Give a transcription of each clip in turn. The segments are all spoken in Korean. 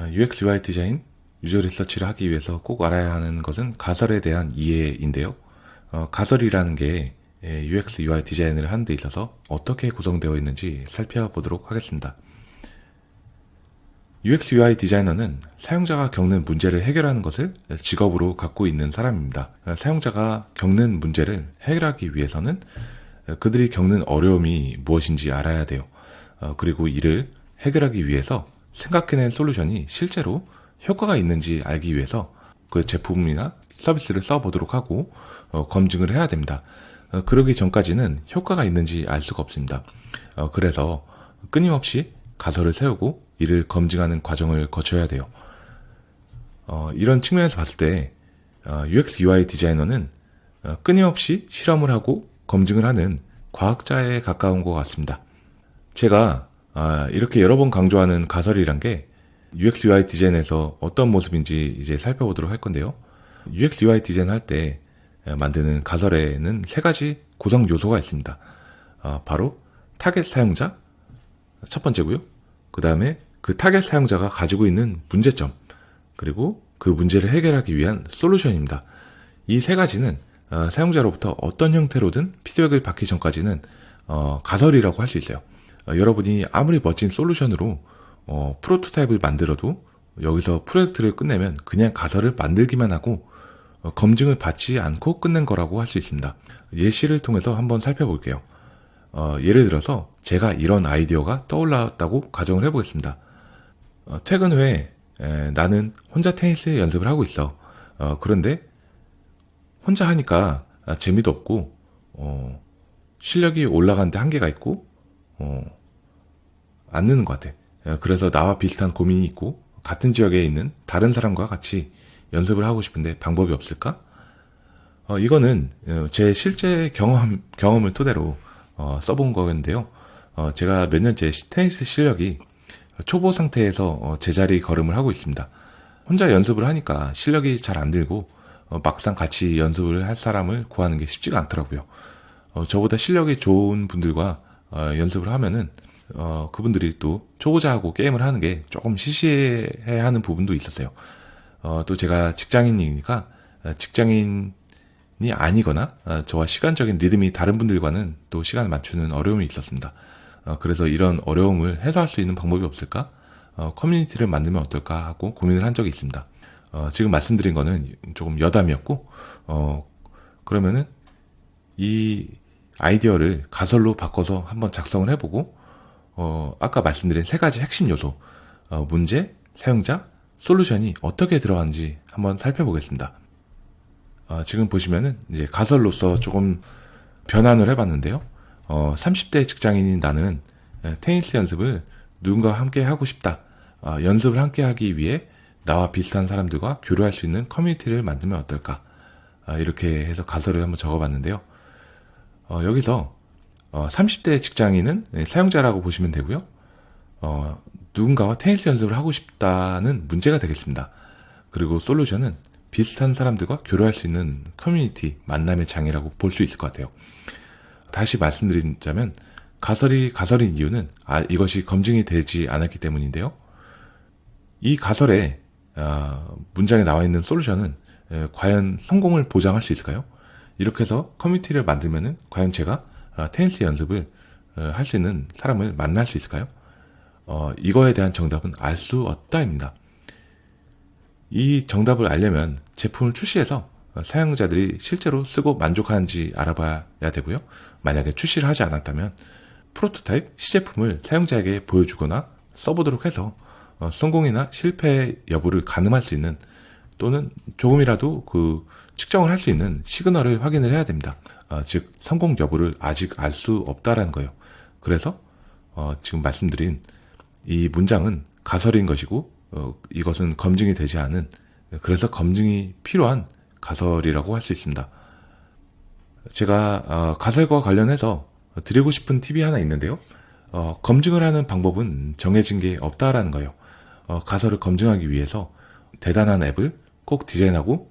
UX UI 디자인, 유저 리서치를 하기 위해서 꼭 알아야 하는 것은 가설에 대한 이해인데요. 가설이라는 게 UX UI 디자인을 하는 데 있어서 어떻게 구성되어 있는지 살펴보도록 하겠습니다. UX UI 디자이너는 사용자가 겪는 문제를 해결하는 것을 직업으로 갖고 있는 사람입니다. 사용자가 겪는 문제를 해결하기 위해서는 그들이 겪는 어려움이 무엇인지 알아야 돼요. 그리고 이를 해결하기 위해서 생각해낸 솔루션이 실제로 효과가 있는지 알기 위해서 그 제품이나 서비스를 써보도록 하고 검증을 해야 됩니다. 그러기 전까지는 효과가 있는지 알 수가 없습니다. 그래서 끊임없이 가설을 세우고 이를 검증하는 과정을 거쳐야 돼요. 이런 측면에서 봤을 때 UX UI 디자이너는 끊임없이 실험을 하고 검증을 하는 과학자에 가까운 것 같습니다. 제가 이렇게 여러 번 강조하는 가설이란 게 UX UI 디자인에서 어떤 모습인지 이제 살펴보도록 할 건데요. UX UI 디자인 할 때 만드는 가설에는 세 가지 구성 요소가 있습니다. 바로 타겟 사용자 첫 번째고요. 그 다음에 그 타겟 사용자가 가지고 있는 문제점, 그리고 그 문제를 해결하기 위한 솔루션입니다. 이 세 가지는 사용자로부터 어떤 형태로든 피드백을 받기 전까지는 가설이라고 할 수 있어요. 여러분이 아무리 멋진 솔루션으로 프로토타입을 만들어도 여기서 프로젝트를 끝내면 그냥 가설을 만들기만 하고 검증을 받지 않고 끝낸 거라고 할 수 있습니다. 예시를 통해서 한번 살펴볼게요. 예를 들어서 제가 이런 아이디어가 떠올랐다고 가정을 해보겠습니다. 퇴근 후에 나는 혼자 테니스 연습을 하고 있어. 그런데 혼자 하니까 재미도 없고 실력이 올라가는데 한계가 있고 안 느는 것 같아. 그래서 나와 비슷한 고민이 있고 같은 지역에 있는 다른 사람과 같이 연습을 하고 싶은데 방법이 없을까? 이거는 제 실제 경험을 토대로 써본 거였는데요. 제가 몇 년째 테니스 실력이 초보 상태에서 제자리 걸음을 하고 있습니다. 혼자 연습을 하니까 실력이 잘 안 늘고 막상 같이 연습을 할 사람을 구하는 게 쉽지가 않더라고요. 저보다 실력이 좋은 분들과 연습을 하면은 그분들이 또 초보자하고 게임을 하는 게 조금 시시해하는 부분도 있었어요. 또 제가 직장인이니까 직장인이 아니거나 저와 시간적인 리듬이 다른 분들과는 또 시간을 맞추는 어려움이 있었습니다. 그래서 이런 어려움을 해소할 수 있는 방법이 없을까? 커뮤니티를 만들면 어떨까 하고 고민을 한 적이 있습니다. 지금 말씀드린 거는 조금 여담이었고 그러면은 이 아이디어를 가설로 바꿔서 한번 작성을 해보고 아까 말씀드린 세 가지 핵심 요소 문제, 사용자, 솔루션이 어떻게 들어가는지 한번 살펴보겠습니다. 지금 보시면은 이제 가설로서 조금 변환을 해봤는데요. 30대 직장인인 나는 테니스 연습을 누군가와 함께 하고 싶다. 연습을 함께 하기 위해 나와 비슷한 사람들과 교류할 수 있는 커뮤니티를 만들면 어떨까? 이렇게 해서 가설을 한번 적어봤는데요. 여기서 30대 직장인은 사용자라고 보시면 되고요. 누군가와 테니스 연습을 하고 싶다는 문제가 되겠습니다. 그리고 솔루션은 비슷한 사람들과 교류할 수 있는 커뮤니티, 만남의 장이라고 볼 수 있을 것 같아요. 다시 말씀드리자면 가설이 가설인 이유는 이것이 검증이 되지 않았기 때문인데요. 이 가설에 문장에 나와 있는 솔루션은 과연 성공을 보장할 수 있을까요? 이렇게 해서 커뮤니티를 만들면은 과연 제가 테니스 연습을 할 수 있는 사람을 만날 수 있을까요? 이거에 대한 정답은 알 수 없다입니다. 이 정답을 알려면 제품을 출시해서 사용자들이 실제로 쓰고 만족하는지 알아봐야 되고요. 만약에 출시를 하지 않았다면 프로토타입 시제품을 사용자에게 보여주거나 써보도록 해서 성공이나 실패 여부를 가늠할 수 있는 또는 조금이라도 그 측정을 할 수 있는 시그널을 확인을 해야 됩니다. 즉 성공 여부를 아직 알 수 없다라는 거예요. 그래서 지금 말씀드린 이 문장은 가설인 것이고 이것은 검증이 되지 않은, 그래서 검증이 필요한 가설이라고 할 수 있습니다. 제가 가설과 관련해서 드리고 싶은 팁이 하나 있는데요. 검증을 하는 방법은 정해진 게 없다라는 거예요. 가설을 검증하기 위해서 대단한 앱을 꼭 디자인하고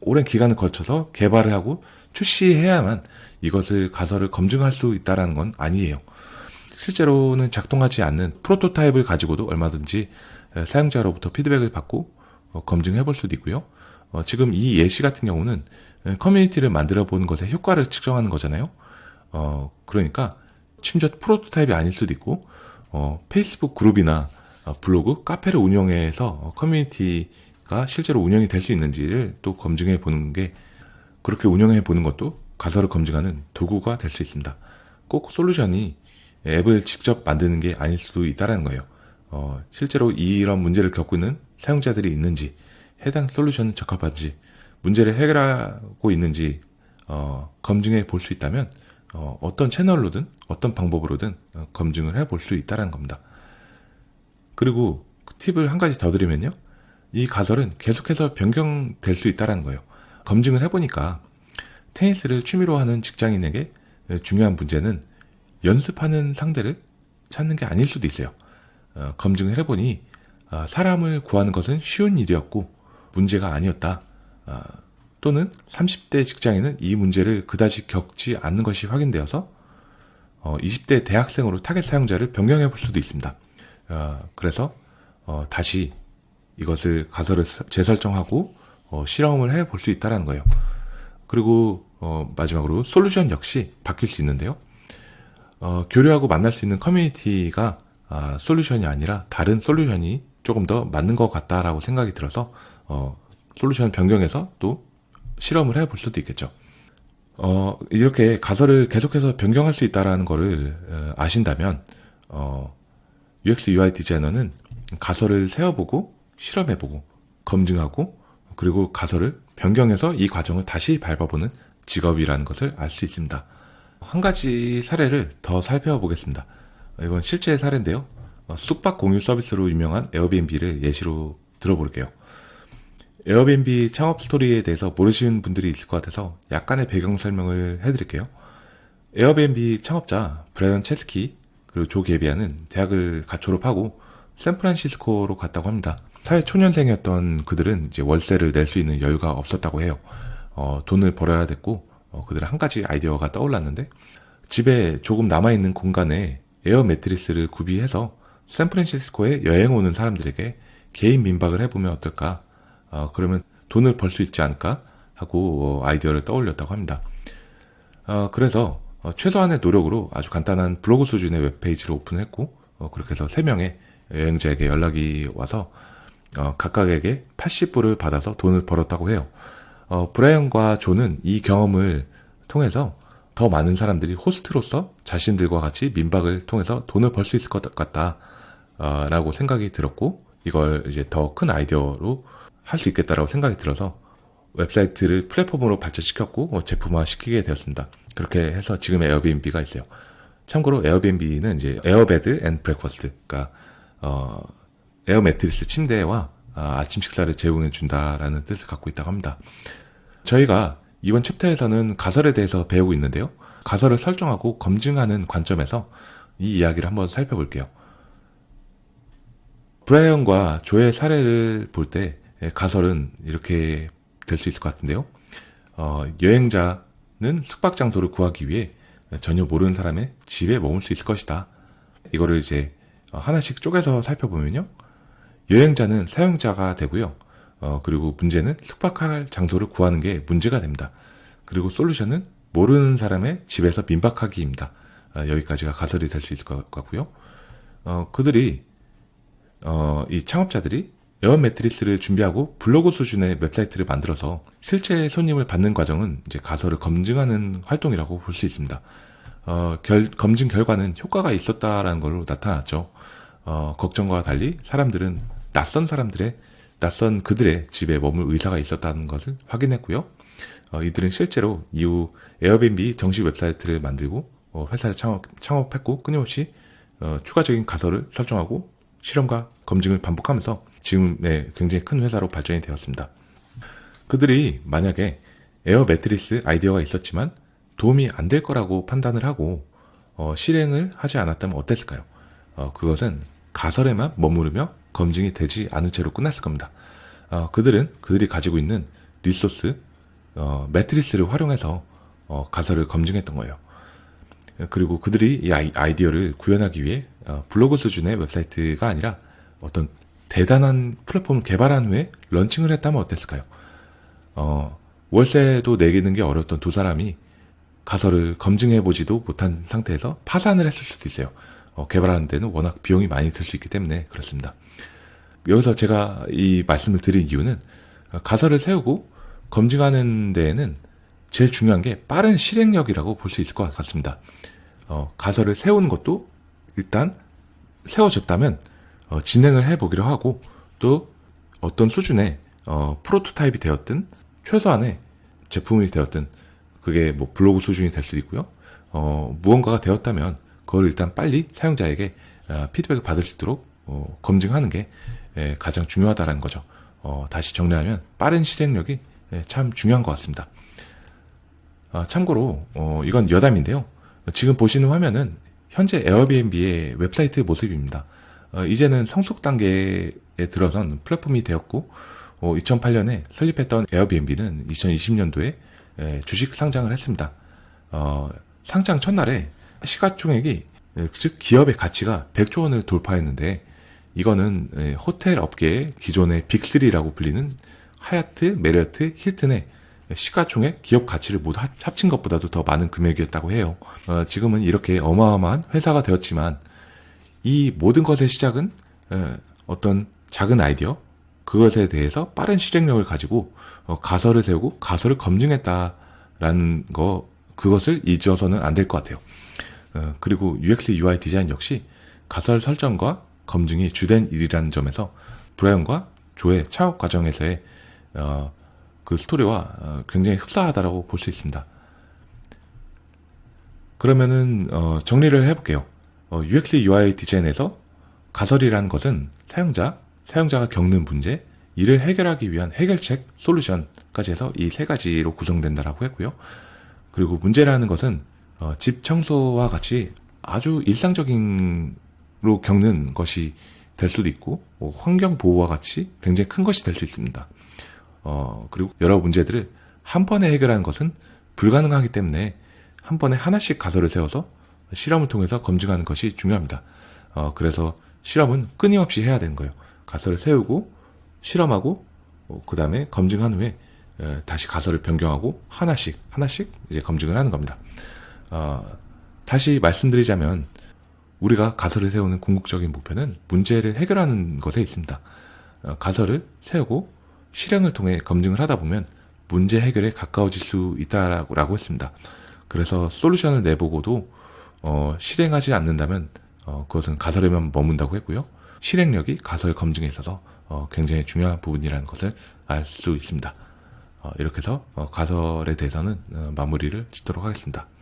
오랜 기간을 거쳐서 개발을 하고 출시해야만 이것을 가설을 검증할 수 있다는 건 아니에요. 실제로는 작동하지 않는 프로토타입을 가지고도 얼마든지 사용자로부터 피드백을 받고 검증해 볼 수도 있고요. 지금 이 예시 같은 경우는 커뮤니티를 만들어 보는 것의 효과를 측정하는 거잖아요. 그러니까 심지어 프로토타입이 아닐 수도 있고 페이스북 그룹이나 블로그, 카페를 운영해서 커뮤니티가 실제로 운영이 될 수 있는지를 또 검증해 보는 게, 그렇게 운영해 보는 것도 가설을 검증하는 도구가 될 수 있습니다. 꼭 솔루션이 앱을 직접 만드는 게 아닐 수도 있다는 거예요. 실제로 이런 문제를 겪고 있는 사용자들이 있는지, 해당 솔루션은 적합한지, 문제를 해결하고 있는지 검증해 볼 수 있다면 어떤 채널로든 어떤 방법으로든 검증을 해 볼 수 있다는 겁니다. 그리고 팁을 한 가지 더 드리면요, 이 가설은 계속해서 변경될 수 있다는 거예요. 검증을 해보니까 테니스를 취미로 하는 직장인에게 중요한 문제는 연습하는 상대를 찾는 게 아닐 수도 있어요. 검증을 해보니 사람을 구하는 것은 쉬운 일이었고 문제가 아니었다. 또는 30대 직장인은 이 문제를 그다지 겪지 않는 것이 확인되어서 20대 대학생으로 타겟 사용자를 변경해 볼 수도 있습니다. 그래서 다시 이것을 가설을 재설정하고 실험을 해 볼 수 있다는 거예요. 그리고 마지막으로 솔루션 역시 바뀔 수 있는데요. 교류하고 만날 수 있는 커뮤니티가 솔루션이 아니라 다른 솔루션이 조금 더 맞는 것 같다라고 생각이 들어서 솔루션 변경해서 또 실험을 해 볼 수도 있겠죠. 이렇게 가설을 계속해서 변경할 수 있다는 거를 아신다면 UX UI 디자이너는 가설을 세워보고 실험해보고 검증하고 그리고 가설을 변경해서 이 과정을 다시 밟아보는 직업이라는 것을 알 수 있습니다. 한 가지 사례를 더 살펴보겠습니다. 이건 실제 사례인데요. 숙박 공유 서비스로 유명한 에어비앤비를 예시로 들어볼게요. 에어비앤비 창업 스토리에 대해서 모르시는 분들이 있을 것 같아서 약간의 배경 설명을 해드릴게요. 에어비앤비 창업자 브라이언 체스키 그리고 조 게비아는 대학을 갓 졸업하고 샌프란시스코로 갔다고 합니다. 사회 초년생이었던 그들은 이제 월세를 낼 수 있는 여유가 없었다고 해요. 돈을 벌어야 됐고 그들은 한 가지 아이디어가 떠올랐는데, 집에 조금 남아있는 공간에 에어 매트리스를 구비해서 샌프란시스코에 여행 오는 사람들에게 개인 민박을 해보면 어떨까? 그러면 돈을 벌 수 있지 않을까? 하고 아이디어를 떠올렸다고 합니다. 그래서 최소한의 노력으로 아주 간단한 블로그 수준의 웹페이지를 오픈했고 그렇게 해서 3명의 여행자에게 연락이 와서 각각에게 80불을 받아서 돈을 벌었다고 해요. 브라이언과 존은 이 경험을 통해서 더 많은 사람들이 호스트로서 자신들과 같이 민박을 통해서 돈을 벌 수 있을 것 같다 라고 생각이 들었고, 이걸 이제 더 큰 아이디어로 할 수 있겠다라고 생각이 들어서 웹사이트를 플랫폼으로 발전시켰고 제품화 시키게 되었습니다. 그렇게 해서 지금의 에어비앤비가 있어요. 참고로 에어비앤비는 이제 에어베드 앤 브렉퍼스트, 그러니까 에어 매트리스 침대와 아침 식사를 제공해 준다라는 뜻을 갖고 있다고 합니다. 저희가 이번 챕터에서는 가설에 대해서 배우고 있는데요. 가설을 설정하고 검증하는 관점에서 이 이야기를 한번 살펴볼게요. 브라이언과 조의 사례를 볼 때 가설은 이렇게 될 수 있을 것 같은데요. 여행자는 숙박 장소를 구하기 위해 전혀 모르는 사람의 집에 머물 수 있을 것이다. 이거를 이제 하나씩 쪼개서 살펴보면요. 여행자는 사용자가 되고요. 그리고 문제는 숙박할 장소를 구하는 게 문제가 됩니다. 그리고 솔루션은 모르는 사람의 집에서 민박하기입니다. 여기까지가 가설이 될 수 있을 것 같고요. 그들이 이 창업자들이 에어 매트리스를 준비하고 블로그 수준의 웹사이트를 만들어서 실제 손님을 받는 과정은 이제 가설을 검증하는 활동이라고 볼 수 있습니다. 검증 결과는 효과가 있었다라는 걸로 나타났죠. 걱정과 달리 사람들은 낯선 그들의 집에 머물 의사가 있었다는 것을 확인했고요. 이들은 실제로 이후 에어비앤비 정식 웹사이트를 만들고 회사를 창업했고 끊임없이 추가적인 가설을 설정하고 실험과 검증을 반복하면서 지금의 굉장히 큰 회사로 발전이 되었습니다. 그들이 만약에 에어 매트리스 아이디어가 있었지만 도움이 안 될 거라고 판단을 하고 실행을 하지 않았다면 어땠을까요? 그것은 가설에만 머무르며 검증이 되지 않은 채로 끝났을 겁니다. 그들이 가지고 있는 리소스, 매트리스를 활용해서 가설을 검증했던 거예요. 그리고 그들이 이 아이디어를 구현하기 위해 블로그 수준의 웹사이트가 아니라 어떤 대단한 플랫폼을 개발한 후에 런칭을 했다면 어땠을까요? 월세도 내기는 게 어려웠던 두 사람이 가설을 검증해보지도 못한 상태에서 파산을 했을 수도 있어요. 개발하는 데는 워낙 비용이 많이 들 수 있기 때문에 그렇습니다. 여기서 제가 이 말씀을 드린 이유는 가설을 세우고 검증하는 데에는 제일 중요한 게 빠른 실행력이라고 볼 수 있을 것 같습니다. 가설을 세우는 것도 일단 세워졌다면 진행을 해보기로 하고 또 어떤 수준의 프로토타입이 되었든 최소한의 제품이 되었든 그게 뭐 블로그 수준이 될 수도 있고요. 무언가가 되었다면 그걸 일단 빨리 사용자에게 피드백을 받을 수 있도록 검증하는 게 가장 중요하다는 거죠. 다시 정리하면 빠른 실행력이 참 중요한 것 같습니다. 참고로 이건 여담인데요. 지금 보시는 화면은 현재 에어비앤비의 웹사이트 모습입니다. 이제는 성숙 단계에 들어선 플랫폼이 되었고 2008년에 설립했던 에어비앤비는 2020년도에 주식 상장을 했습니다. 상장 첫날에 시가총액이 즉 기업의 가치가 100조 원을 돌파했는데 이거는 호텔 업계의 기존의 빅3라고 불리는 하얏트, 메리어트, 힐튼의 시가총액 기업 가치를 모두 합친 것보다도 더 많은 금액이었다고 해요. 지금은 이렇게 어마어마한 회사가 되었지만 이 모든 것의 시작은 어떤 작은 아이디어 그것에 대해서 빠른 실행력을 가지고 가설을 세우고 가설을 검증했다라는 거 그것을 잊어서는 안 될 것 같아요. 그리고 UX, UI 디자인 역시 가설 설정과 검증이 주된 일이라는 점에서 브라이언과 조의 창업 과정에서의 그 스토리와 굉장히 흡사하다라고 볼 수 있습니다. 그러면은 정리를 해볼게요. UX, UI 디자인에서 가설이라는 것은 사용자가 겪는 문제, 이를 해결하기 위한 해결책, 솔루션까지 해서 이 세 가지로 구성된다라고 했고요. 그리고 문제라는 것은 집 청소와 같이 아주 일상적인로 겪는 것이 될 수도 있고 환경 보호와 같이 굉장히 큰 것이 될 수 있습니다. 그리고 여러 문제들을 한 번에 해결하는 것은 불가능하기 때문에 한 번에 하나씩 가설을 세워서 실험을 통해서 검증하는 것이 중요합니다. 그래서 실험은 끊임없이 해야 되는 거예요. 가설을 세우고 실험하고 그 다음에 검증한 후에 다시 가설을 변경하고 하나씩 이제 검증을 하는 겁니다. 다시 말씀드리자면 우리가 가설을 세우는 궁극적인 목표는 문제를 해결하는 것에 있습니다. 가설을 세우고 실행을 통해 검증을 하다 보면 문제 해결에 가까워질 수 있다라고 했습니다. 그래서 솔루션을 내보고도 실행하지 않는다면 그것은 가설에만 머문다고 했고요. 실행력이 가설 검증에 있어서 굉장히 중요한 부분이라는 것을 알 수 있습니다. 이렇게 해서 가설에 대해서는 마무리를 짓도록 하겠습니다.